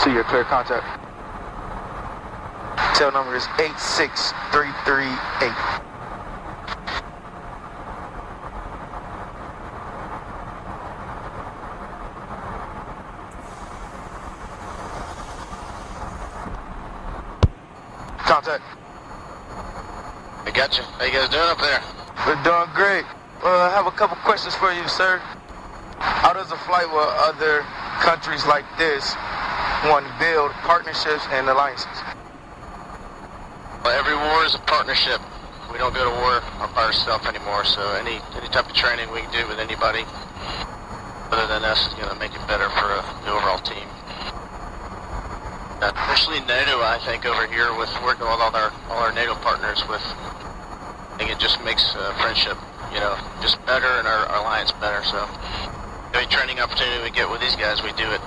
To your clear contact. Tail number is 86338. Contact. I got you. How you guys doing up there? We're doing great. I have a couple questions for you, sir. How does a flight with other countries like this want to build partnerships and alliances? Well, every war is a partnership. We don't go to war by ourselves anymore, so any type of training we can do with anybody other than us is going to make it better for the overall team. Especially NATO, I think, over here with working with all our NATO partners with, I think it just makes friendship, just better and our alliance better. So every training opportunity we get with these guys, we do it.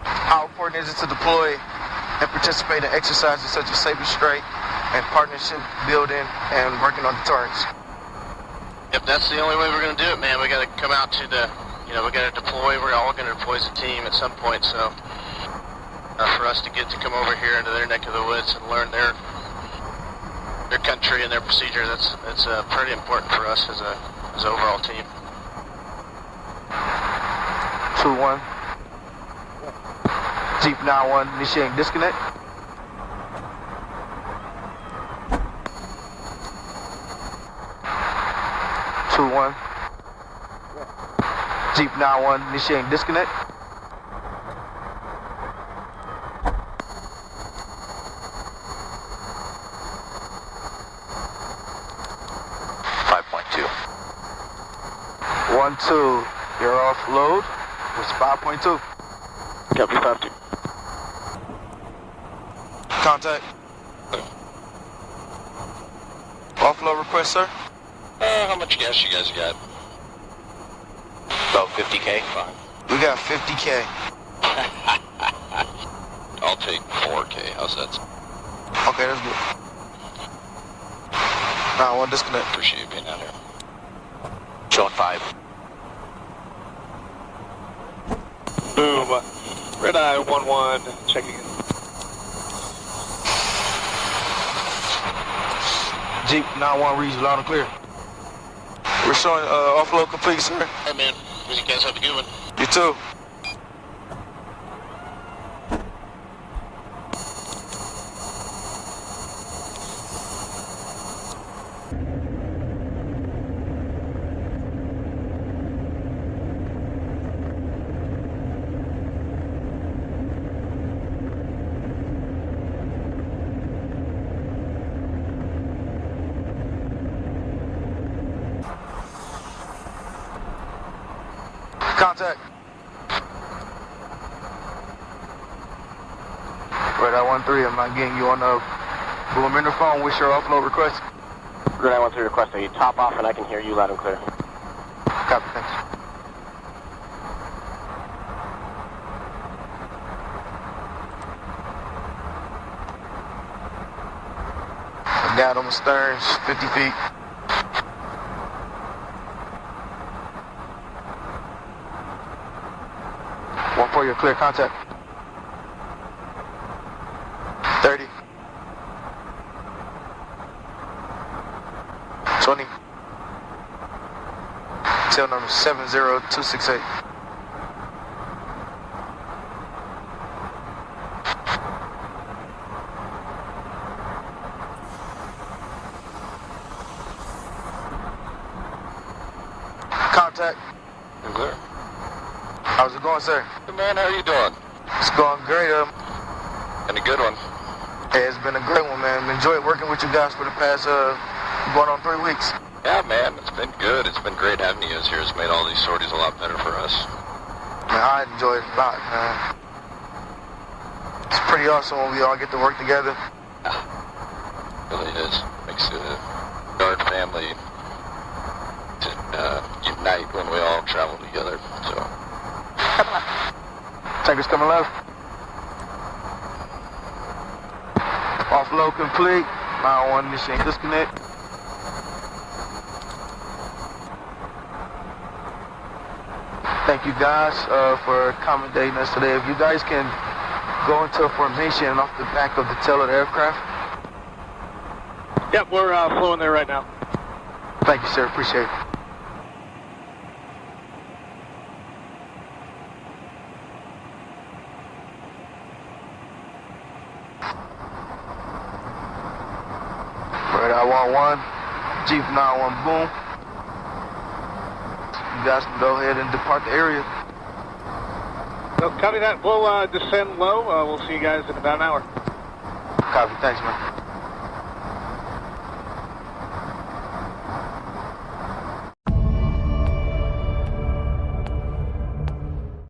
How important is it to deploy and participate in exercises such as saber strike and partnership building and working on deterrence? Yep, that's the only way we're going to do it, man. We got to come out to the, we got to deploy. We're all going to deploy as a team at some point. So for us to get to come over here into their neck of the woods and learn their country and their procedure, that's pretty important for us as an overall team. 2-1. Jeep 9-1, initiating disconnect. Jeep 9-1, initiating disconnect. One, two, you're off load. It's 5.2. Copy, 5-2. Contact. Offload request, sir. How much gas you guys got? About 50K. Fine. We got 50K. I'll take 4K. How's that? Okay, that's good. 9-1, disconnect. Appreciate you being out here. Showing 5. Boom. Red Eye 1-1, checking in. Jeep 9-1 reads loud and clear. We're showing offload complete, sir. Hey, man. You guys have a good one. You too. Contact. Red Eye 1-3, I'm not getting you on the boom interphone. What's your offload request? Red Eye 1-3 requesting you top off and I can hear you loud and clear. Copy, thanks. Down on the sterns, 50 feet. One for your clear contact. 30. 20. Tail number 70268. Contact. I'm clear. How's it going, sir? Hey, man, how you doing? It's going great. And a good one. Hey, it's been a great one, man. Enjoyed working with you guys for the past, going on 3 weeks. Yeah, man, it's been good. It's been great having you guys here. It's made all these sorties a lot better for us. Man, I enjoy it a lot, man. It's pretty awesome when we all get to work together. Yeah, it really is. Makes the Guard family to unite when we all travel together. So. Tanker's coming left. Offload complete. 9-1 initiating disconnect. Thank thank you guys for accommodating us today. If you guys can go into a formation off the back of the tail of the aircraft. Yep, we're flowing there right now. Thank you, sir. Appreciate it. Radar 11, Jeep 91 boom. You guys can go ahead and depart the area. So, copy that. We'll descend low. We'll see you guys in about an hour. Copy. Thanks, man.